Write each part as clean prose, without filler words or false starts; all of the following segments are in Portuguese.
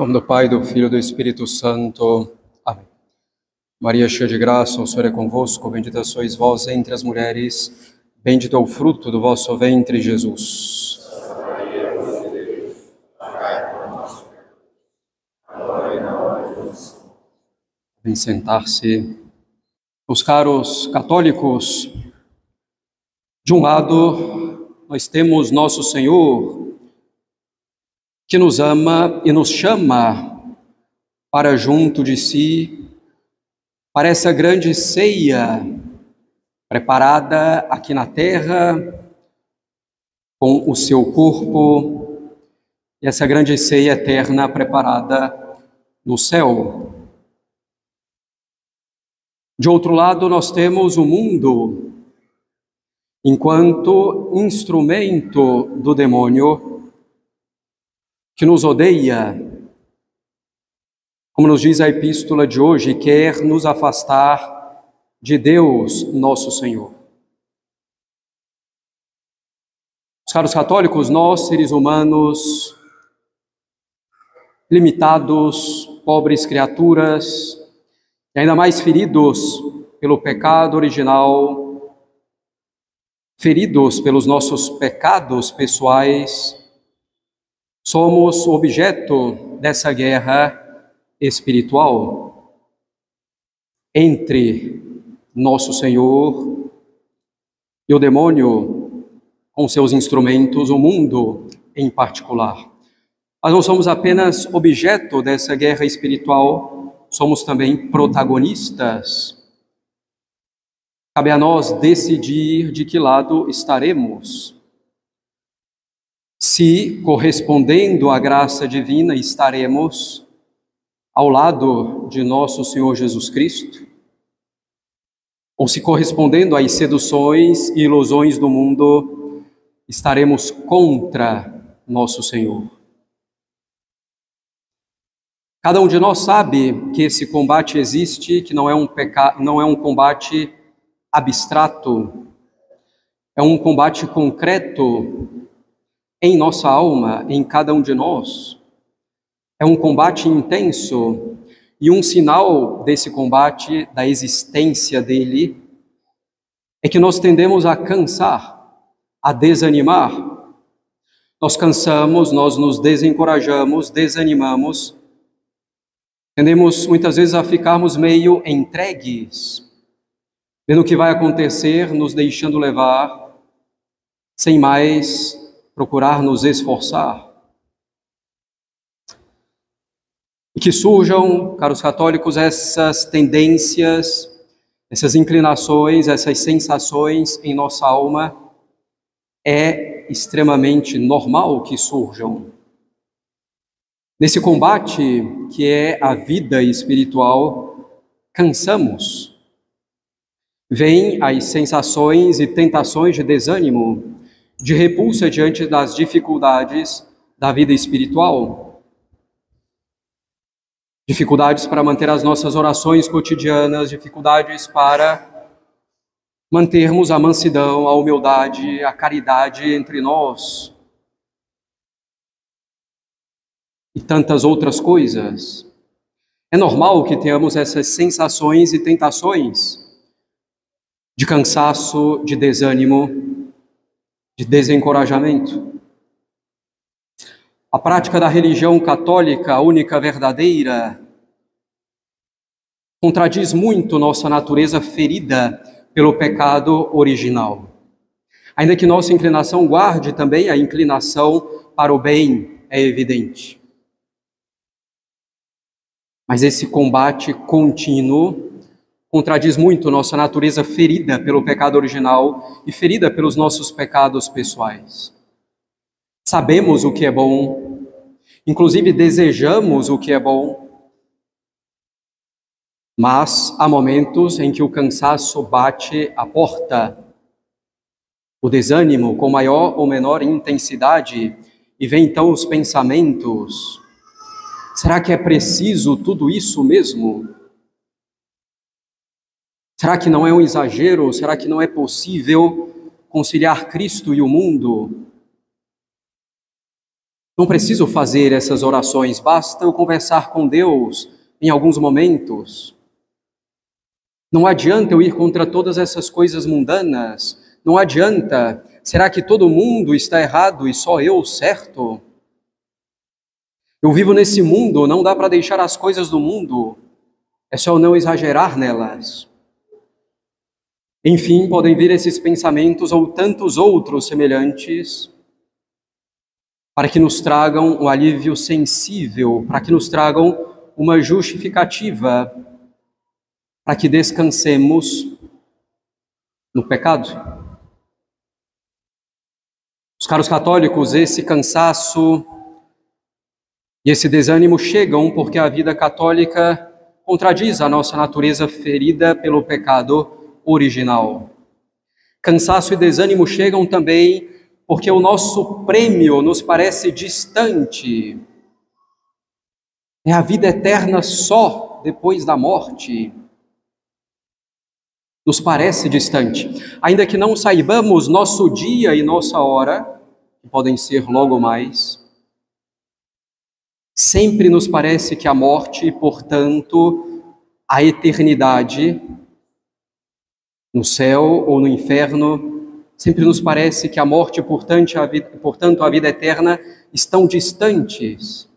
Em nome do Pai, do Filho e do Espírito Santo. Amém. Maria, cheia de graça, o Senhor é convosco, bendita sois vós entre as mulheres, bendito é o fruto do vosso ventre, Jesus. Vem sentar-se. Os caros católicos, de um lado, nós temos nosso Senhor, que nos ama e nos chama para junto de si, para essa grande ceia preparada aqui na terra, com o seu corpo, e essa grande ceia eterna preparada no céu. De outro lado, nós temos o mundo, enquanto instrumento do demônio, que nos odeia, como nos diz a epístola de hoje, quer nos afastar de Deus, nosso Senhor. Os caros católicos, nós, seres humanos, limitados, pobres criaturas, e ainda mais feridos pelo pecado original, feridos pelos nossos pecados pessoais, somos objeto dessa guerra espiritual entre nosso Senhor e o demônio com seus instrumentos, o mundo em particular. Mas não somos apenas objeto dessa guerra espiritual, somos também protagonistas. Cabe a nós decidir de que lado estaremos. Se, correspondendo à graça divina, estaremos ao lado de nosso Senhor Jesus Cristo, ou se, correspondendo às seduções e ilusões do mundo, estaremos contra nosso Senhor. Cada um de nós sabe que esse combate existe, que não é um combate abstrato, é um combate concreto em nossa alma, em cada um de nós. É um combate intenso, e um sinal desse combate, da existência dele, é que nós tendemos a cansar, a desanimar. Nós cansamos, nós nos desencorajamos, desanimamos, tendemos muitas vezes a ficarmos meio entregues, vendo o que vai acontecer, nos deixando levar, sem mais procurar nos esforçar. E que surjam, caros católicos, essas tendências, essas inclinações, essas sensações em nossa alma, é extremamente normal que surjam. Nesse combate, que é a vida espiritual, cansamos. Vêm as sensações e tentações de desânimo, de repulsa diante das dificuldades da vida espiritual. Dificuldades para manter as nossas orações cotidianas, dificuldades para mantermos a mansidão, a humildade, a caridade entre nós. E tantas outras coisas. É normal que tenhamos essas sensações e tentações de cansaço, de desânimo, de desencorajamento. A prática da religião católica, a única verdadeira, contradiz muito nossa natureza ferida pelo pecado original. Ainda que nossa inclinação guarde também a inclinação para o bem, é evidente. Mas esse combate contínuo contradiz muito nossa natureza ferida pelo pecado original e ferida pelos nossos pecados pessoais. Sabemos o que é bom, inclusive desejamos o que é bom, mas há momentos em que o cansaço bate à porta, o desânimo com maior ou menor intensidade, e vem então os pensamentos: será que é preciso tudo isso mesmo? Será que não é um exagero? Será que não é possível conciliar Cristo e o mundo? Não preciso fazer essas orações, basta eu conversar com Deus em alguns momentos. Não adianta eu ir contra todas essas coisas mundanas, não adianta. Será que todo mundo está errado e só eu certo? Eu vivo nesse mundo, não dá para deixar as coisas do mundo, é só eu não exagerar nelas. Enfim, podem vir esses pensamentos ou tantos outros semelhantes, para que nos tragam um alívio sensível, para que nos tragam uma justificativa, para que descansemos no pecado. Os caros católicos, esse cansaço e esse desânimo chegam porque a vida católica contradiz a nossa natureza ferida pelo pecado original. Cansaço e desânimo chegam também porque o nosso prêmio nos parece distante. É a vida eterna só depois da morte. Nos parece distante. Ainda que não saibamos nosso dia e nossa hora, que podem ser logo mais, sempre nos parece que a morte e, portanto, a eternidade, no céu ou no inferno, sempre nos parece que a morte e, portanto, a vida eterna estão distantes.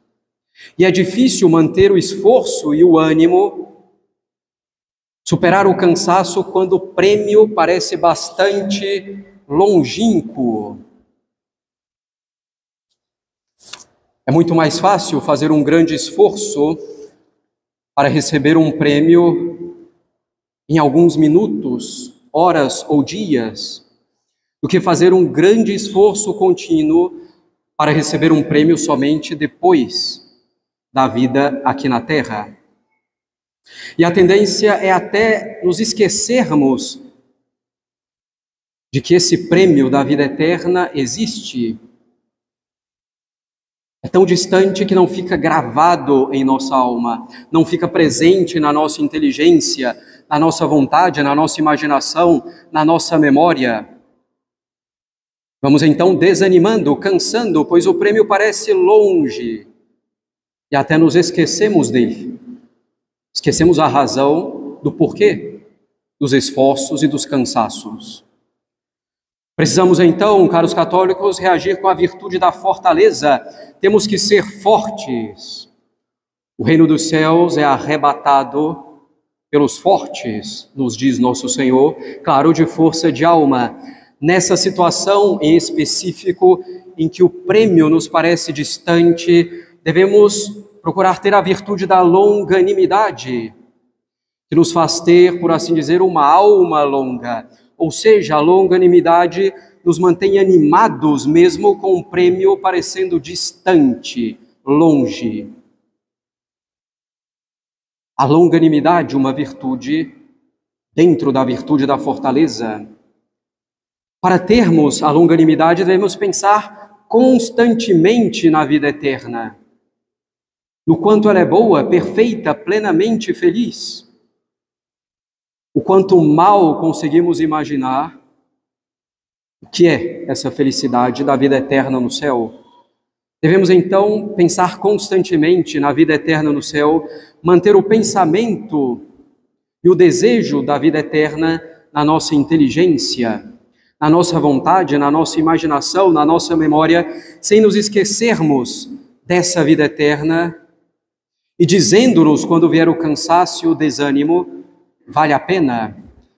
E é difícil manter o esforço e o ânimo, superar o cansaço quando o prêmio parece bastante longínquo. É muito mais fácil fazer um grande esforço para receber um prêmio em alguns minutos, horas ou dias, do que fazer um grande esforço contínuo para receber um prêmio somente depois da vida aqui na Terra. E a tendência é até nos esquecermos de que esse prêmio da vida eterna existe. É tão distante que não fica gravado em nossa alma, não fica presente na nossa inteligência, na nossa vontade, na nossa imaginação, na nossa memória. Vamos então desanimando, cansando, pois o prêmio parece longe e até nos esquecemos dele. Esquecemos a razão do porquê dos esforços e dos cansaços. Precisamos então, caros católicos, reagir com a virtude da fortaleza. Temos que ser fortes. O reino dos céus é arrebatado pelos fortes, nos diz nosso Senhor, claro, de força de alma. Nessa situação em específico, em que o prêmio nos parece distante, devemos procurar ter a virtude da longanimidade, que nos faz ter, por assim dizer, uma alma longa. Ou seja, a longanimidade nos mantém animados, mesmo com o prêmio parecendo distante, longe. A longanimidade, uma virtude dentro da virtude da fortaleza. Para termos a longanimidade, devemos pensar constantemente na vida eterna, no quanto ela é boa, perfeita, plenamente feliz. O quanto mal conseguimos imaginar o que é essa felicidade da vida eterna no céu. Devemos então pensar constantemente na vida eterna no céu, manter o pensamento e o desejo da vida eterna na nossa inteligência, na nossa vontade, na nossa imaginação, na nossa memória, sem nos esquecermos dessa vida eterna e dizendo-nos, quando vier o cansaço e o desânimo, vale a pena,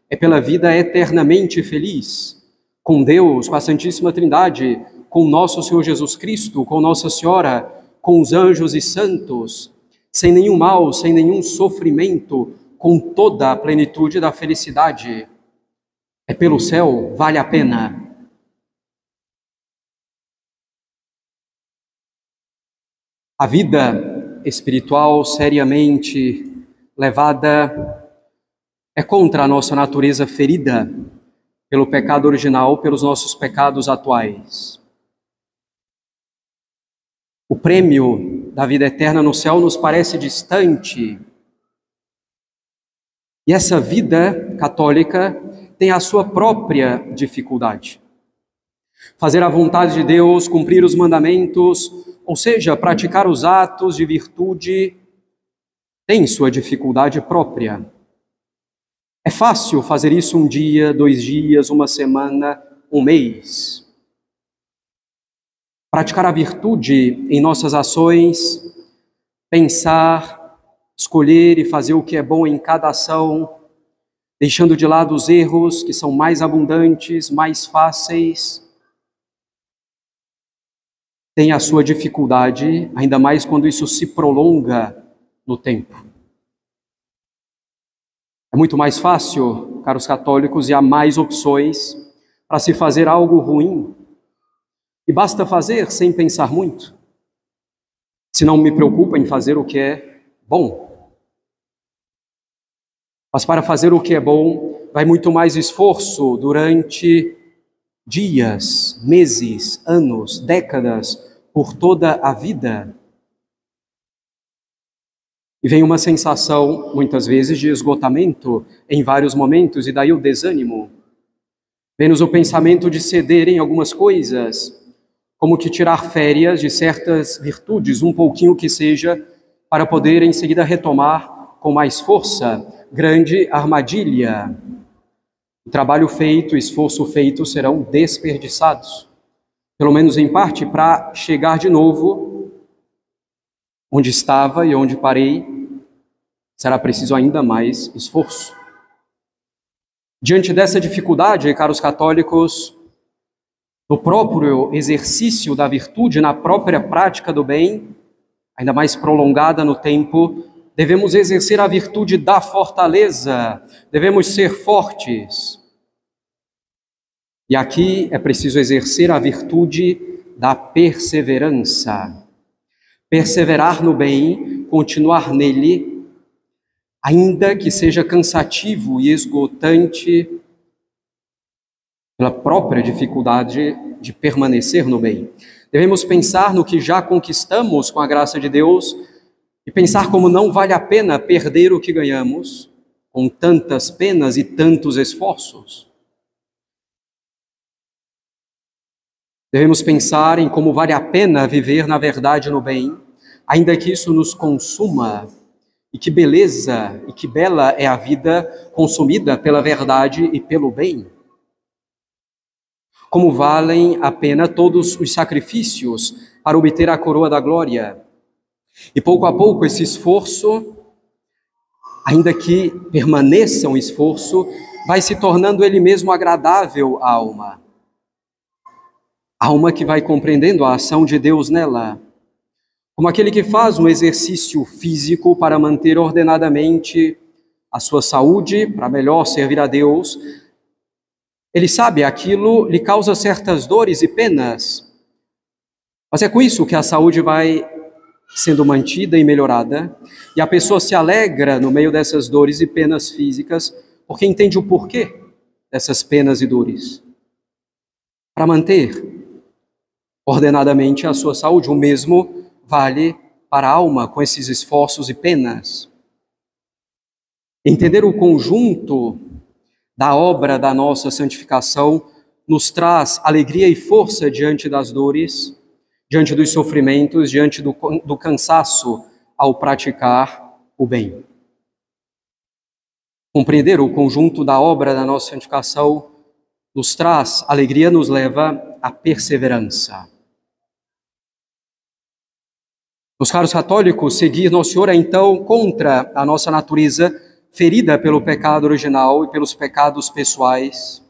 é pela vida eternamente feliz, com Deus, com a Santíssima Trindade, com nosso Senhor Jesus Cristo, com Nossa Senhora, com os anjos e santos, sem nenhum mal, sem nenhum sofrimento, com toda a plenitude da felicidade. É pelo céu, vale a pena. A vida espiritual seriamente levada é contra a nossa natureza ferida pelo pecado original, pelos nossos pecados atuais. O prêmio da vida eterna no céu nos parece distante. E essa vida católica tem a sua própria dificuldade. Fazer a vontade de Deus, cumprir os mandamentos, Ou seja, praticar os atos de virtude tem sua dificuldade própria. É fácil fazer isso um dia, 2 dias, uma semana, um mês. Praticar a virtude em nossas ações, pensar, escolher e fazer o que é bom em cada ação, deixando de lado os erros que são mais abundantes, mais fáceis, tem a sua dificuldade, ainda mais quando isso se prolonga no tempo. É muito mais fácil, caros católicos, e há mais opções para se fazer algo ruim. E basta fazer sem pensar muito. Se não me preocupa em fazer o que é bom. Mas para fazer o que é bom, vai muito mais esforço durante dias, meses, anos, décadas, por toda a vida. E vem uma sensação, muitas vezes, de esgotamento em vários momentos, e daí o desânimo. Vem-nos o pensamento de ceder em algumas coisas, como que tirar férias de certas virtudes, um pouquinho que seja, para poder em seguida retomar com mais força. Grande armadilha. O trabalho feito, o esforço feito serão desperdiçados, pelo menos em parte, para chegar de novo onde estava e onde parei, será preciso ainda mais esforço. Diante dessa dificuldade, caros católicos, no próprio exercício da virtude, na própria prática do bem, ainda mais prolongada no tempo, devemos exercer a virtude da fortaleza, devemos ser fortes. E aqui é preciso exercer a virtude da perseverança. Perseverar no bem, continuar nele, ainda que seja cansativo e esgotante pela própria dificuldade de permanecer no bem. Devemos pensar no que já conquistamos com a graça de Deus e pensar como não vale a pena perder o que ganhamos com tantas penas e tantos esforços. Devemos pensar em como vale a pena viver na verdade no bem, ainda que isso nos consuma. E que beleza e que bela é a vida consumida pela verdade e pelo bem. Como valem a pena todos os sacrifícios para obter a coroa da glória. E pouco a pouco esse esforço, ainda que permaneça um esforço, vai se tornando ele mesmo agradável à alma. A alma que vai compreendendo a ação de Deus nela. Como aquele que faz um exercício físico para manter ordenadamente a sua saúde, para melhor servir a Deus, ele sabe aquilo lhe causa certas dores e penas, mas é com isso que a saúde vai sendo mantida e melhorada, e a pessoa se alegra no meio dessas dores e penas físicas, porque entende o porquê dessas penas e dores. Para manter ordenadamente a sua saúde, o mesmo vale para a alma com esses esforços e penas. Entender o conjunto da obra da nossa santificação nos traz alegria e força diante das dores, diante dos sofrimentos, diante do cansaço ao praticar o bem. Compreender o conjunto da obra da nossa santificação nos traz alegria, nos leva à perseverança. Meus caros católicos, seguir Nosso Senhor é então contra a nossa natureza ferida pelo pecado original e pelos pecados pessoais.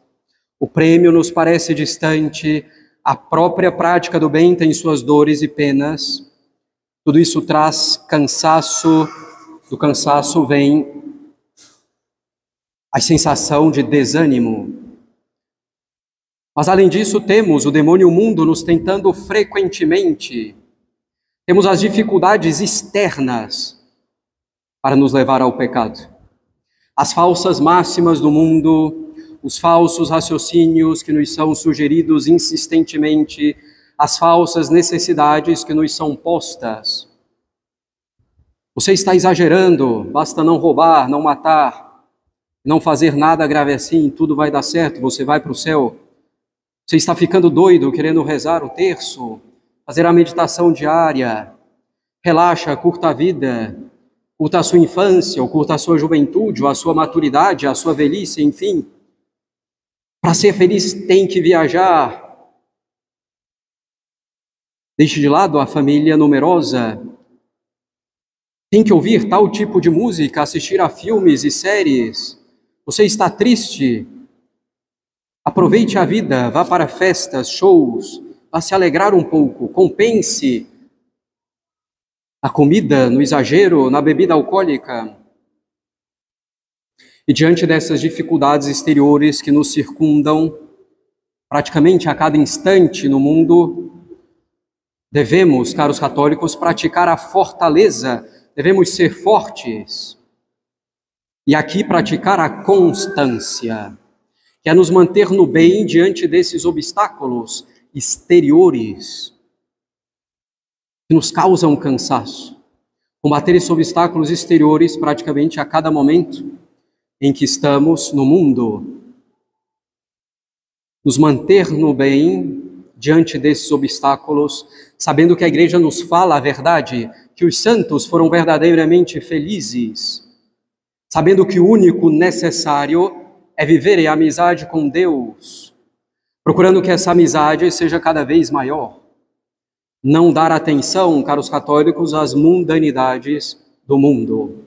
O prêmio nos parece distante, a própria prática do bem tem suas dores e penas. Tudo isso traz cansaço, do cansaço vem a sensação de desânimo. Mas além disso, temos o demônio e o mundo nos tentando frequentemente. Temos as dificuldades externas para nos levar ao pecado. As falsas máximas do mundo, os falsos raciocínios que nos são sugeridos insistentemente, as falsas necessidades que nos são postas. Você está exagerando, basta não roubar, não matar, não fazer nada grave assim, tudo vai dar certo, você vai para o céu. Você está ficando doido, querendo rezar o terço. fazer a meditação diária, relaxa, curta a vida, curta a sua infância, ou curta a sua juventude, ou a sua maturidade, a sua velhice, enfim. Para ser feliz tem que viajar. Deixe de lado a família numerosa. Tem que ouvir tal tipo de música, assistir a filmes e séries. Você está triste? Aproveite a vida, vá para festas, shows, vá se alegrar um pouco, compense a comida no exagero, na bebida alcoólica. E diante dessas dificuldades exteriores que nos circundam, praticamente a cada instante no mundo, devemos, caros católicos, praticar a fortaleza, devemos ser fortes. E aqui praticar a constância, que é nos manter no bem diante desses obstáculos exteriores que nos causam cansaço. Combater esses obstáculos exteriores praticamente a cada momento em que estamos no mundo. Nos manter no bem diante desses obstáculos, sabendo que a Igreja nos fala a verdade, que os santos foram verdadeiramente felizes, sabendo que o único necessário é viver em amizade com Deus, procurando que essa amizade seja cada vez maior. Não dar atenção, caros católicos, às mundanidades do mundo.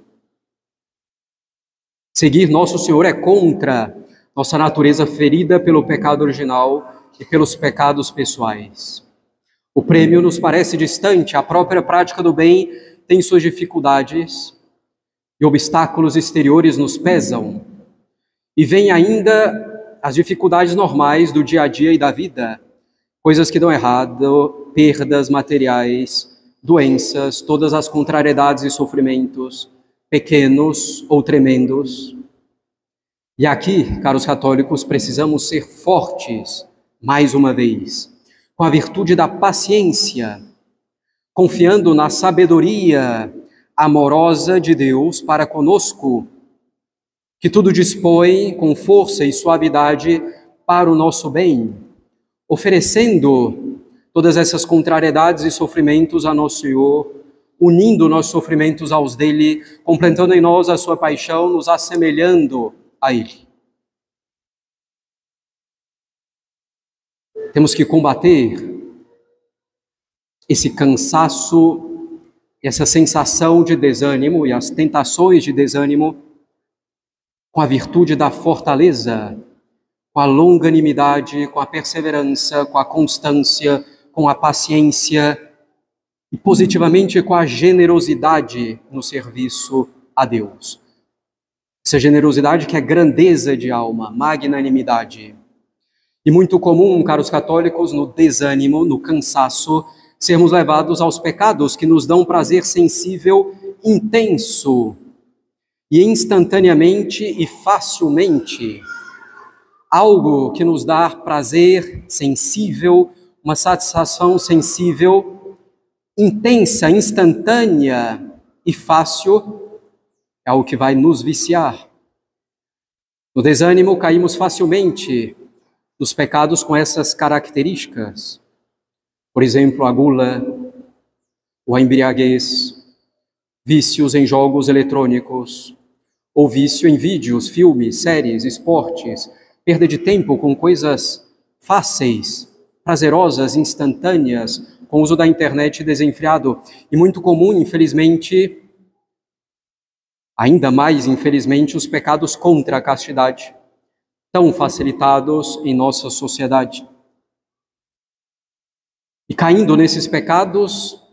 Seguir Nosso Senhor é contra nossa natureza ferida pelo pecado original e pelos pecados pessoais. O prêmio nos parece distante, a própria prática do bem tem suas dificuldades e obstáculos exteriores nos pesam. E vem ainda as dificuldades normais do dia a dia e da vida, coisas que dão errado, perdas materiais, doenças, todas as contrariedades e sofrimentos, pequenos ou tremendos. E aqui, caros católicos, precisamos ser fortes, mais uma vez, com a virtude da paciência, confiando na sabedoria amorosa de Deus para conosco, que tudo dispõe com força e suavidade para o nosso bem, oferecendo todas essas contrariedades e sofrimentos a nosso Senhor, unindo nossos sofrimentos aos dele, completando em nós a sua paixão, nos assemelhando a ele. Temos que combater esse cansaço, essa sensação de desânimo e as tentações de desânimo com a virtude da fortaleza, com a longanimidade, com a perseverança, com a constância, com a paciência e positivamente com a generosidade no serviço a Deus. Essa generosidade que é grandeza de alma, magnanimidade. E muito comum, caros católicos, no desânimo, no cansaço, sermos levados aos pecados que nos dão prazer sensível, intenso e instantaneamente e facilmente. Algo que nos dá prazer sensível, uma satisfação sensível, intensa, instantânea e fácil, é o que vai nos viciar. No desânimo, caímos facilmente nos pecados com essas características. Por exemplo, a gula, ou a embriaguez, vícios em jogos eletrônicos, ou vício em vídeos, filmes, séries, esportes, perda de tempo com coisas fáceis, prazerosas, instantâneas, com o uso da internet desenfreado e muito comum, infelizmente, ainda mais, infelizmente, os pecados contra a castidade, tão facilitados em nossa sociedade. E caindo nesses pecados,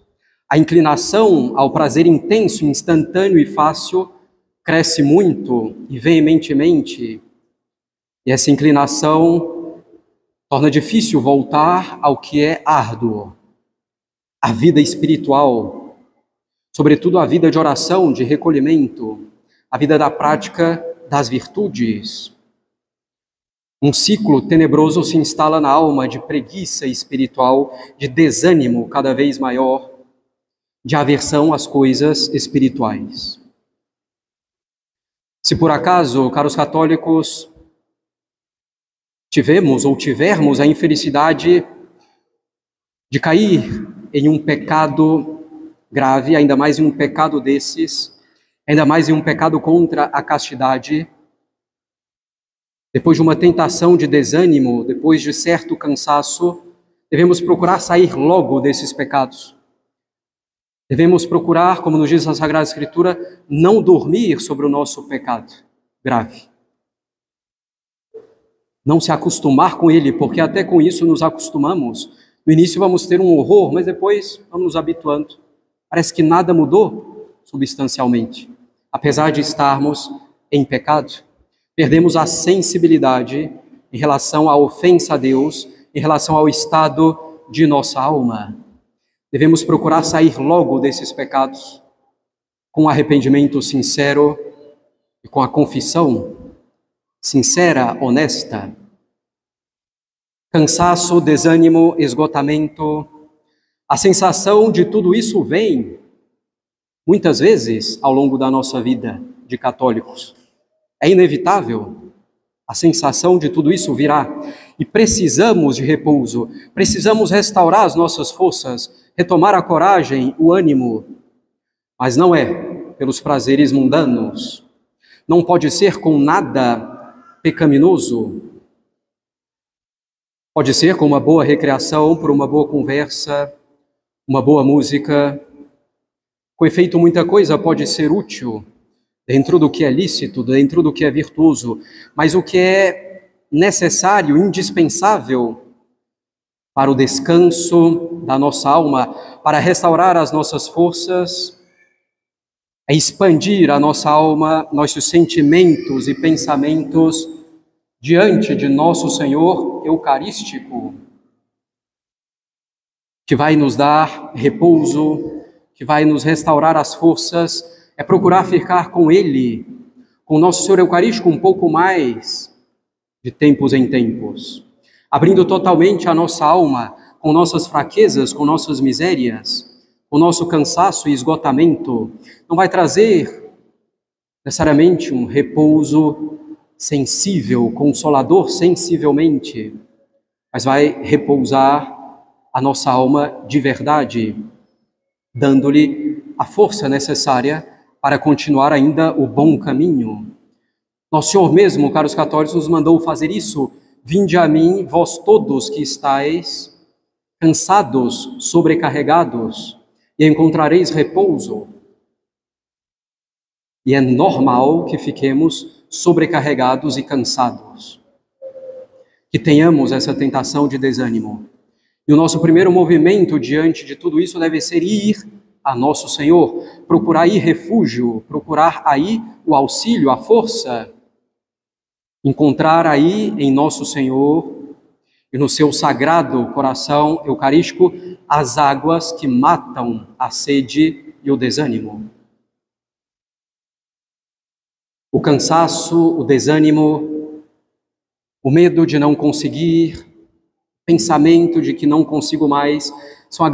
a inclinação ao prazer intenso, instantâneo e fácil cresce muito e veementemente. E essa inclinação torna difícil voltar ao que é árduo, a vida espiritual, sobretudo a vida de oração, de recolhimento, a vida da prática das virtudes. Um ciclo tenebroso se instala na alma de preguiça espiritual, de desânimo cada vez maior, de aversão às coisas espirituais. Se por acaso, caros católicos, tivemos ou tivermos a infelicidade de cair em um pecado grave, ainda mais em um pecado desses, ainda mais em um pecado contra a castidade, depois de uma tentação de desânimo, depois de certo cansaço, devemos procurar sair logo desses pecados. Devemos procurar, como nos diz a Sagrada Escritura, não dormir sobre o nosso pecado grave. Não se acostumar com ele, porque até com isso nos acostumamos. No início vamos ter um horror, mas depois vamos nos habituando. Parece que nada mudou substancialmente. Apesar de estarmos em pecado, perdemos a sensibilidade em relação à ofensa a Deus, em relação ao estado de nossa alma. Devemos procurar sair logo desses pecados, com arrependimento sincero e com a confissão sincera, honesta. Cansaço, desânimo, esgotamento, a sensação de tudo isso vem, muitas vezes, ao longo da nossa vida de católicos. É inevitável, a sensação de tudo isso virá. E precisamos de repouso, precisamos restaurar as nossas forças, retomar a coragem, o ânimo. Mas não é pelos prazeres mundanos, não pode ser com nada pecaminoso. Pode ser com uma boa recreação, por uma boa conversa, uma boa música. Com efeito, muita coisa pode ser útil dentro do que é lícito, dentro do que é virtuoso, mas o que é necessário, indispensável para o descanso da nossa alma, para restaurar as nossas forças, é expandir a nossa alma, nossos sentimentos e pensamentos diante de nosso Senhor Eucarístico, que vai nos dar repouso, que vai nos restaurar as forças, é procurar ficar com Ele, com nosso Senhor Eucarístico, um pouco mais de tempos em tempos, abrindo totalmente a nossa alma, com nossas fraquezas, com nossas misérias, com nosso cansaço e esgotamento. Não vai trazer necessariamente um repouso sensível, consolador sensivelmente, mas vai repousar a nossa alma de verdade, dando-lhe a força necessária para continuar ainda o bom caminho. Nosso Senhor mesmo, caros católicos, nos mandou fazer isso. Vinde a mim, vós todos que estáis cansados, sobrecarregados, e encontrareis repouso. E é normal que fiquemos sobrecarregados e cansados, que tenhamos essa tentação de desânimo. E o nosso primeiro movimento diante de tudo isso deve ser ir a nosso Senhor, procurar aí refúgio, procurar aí o auxílio, a força, encontrar aí em nosso Senhor e no seu sagrado coração eucarístico as águas que matam a sede e o desânimo. O cansaço, o desânimo, o medo de não conseguir, pensamento de que não consigo mais, são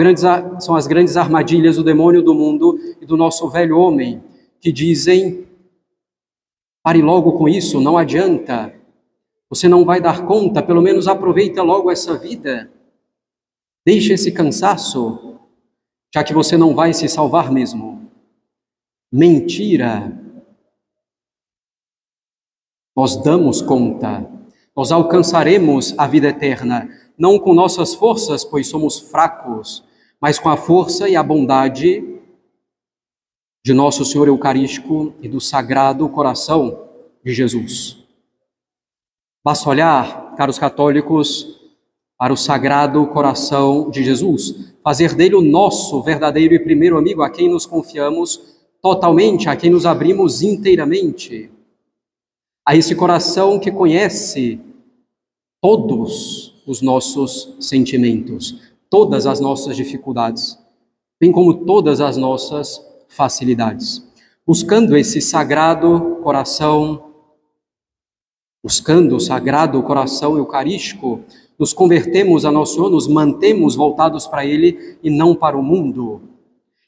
as grandes armadilhas do demônio do mundo e do nosso velho homem, que dizem: pare logo com isso, não adianta, você não vai dar conta, pelo menos aproveita logo essa vida, deixe esse cansaço, já que você não vai se salvar mesmo. Mentira! Nós damos conta, nós alcançaremos a vida eterna, não com nossas forças, pois somos fracos, mas com a força e a bondade de nosso Senhor Eucarístico e do Sagrado Coração de Jesus. Basta olhar, caros católicos, para o Sagrado Coração de Jesus, fazer dele o nosso verdadeiro e primeiro amigo, a quem nos confiamos totalmente, a quem nos abrimos inteiramente, a esse coração que conhece todos os nossos sentimentos, todas as nossas dificuldades, bem como todas as nossas facilidades. Buscando esse sagrado coração, buscando o sagrado coração eucarístico, nos convertemos a nosso Senhor, nos mantemos voltados para Ele e não para o mundo.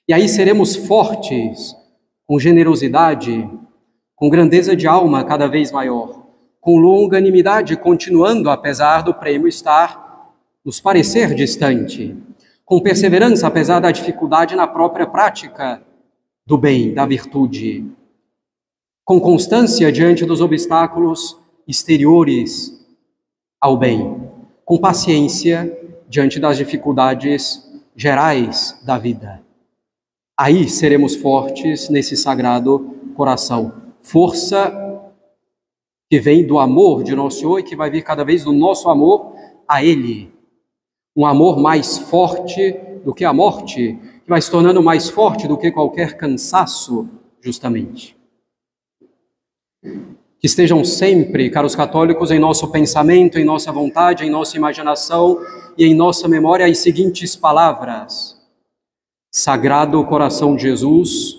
E aí seremos fortes, com generosidade, com grandeza de alma cada vez maior, com longanimidade, continuando, apesar do prêmio estar nos parecer distante, com perseverança, apesar da dificuldade na própria prática do bem, da virtude, com constância diante dos obstáculos exteriores ao bem, com paciência diante das dificuldades gerais da vida. Aí seremos fortes nesse sagrado coração. Força que vem do amor de nosso Senhor e que vai vir cada vez do nosso amor a Ele. Um amor mais forte do que a morte, que vai se tornando mais forte do que qualquer cansaço, justamente. Que estejam sempre, caros católicos, em nosso pensamento, em nossa vontade, em nossa imaginação e em nossa memória as seguintes palavras: Sagrado coração de Jesus,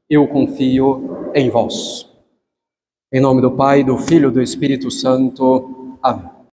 eu confio em vós. Em nome do Pai, do Filho e do Espírito Santo. Amém.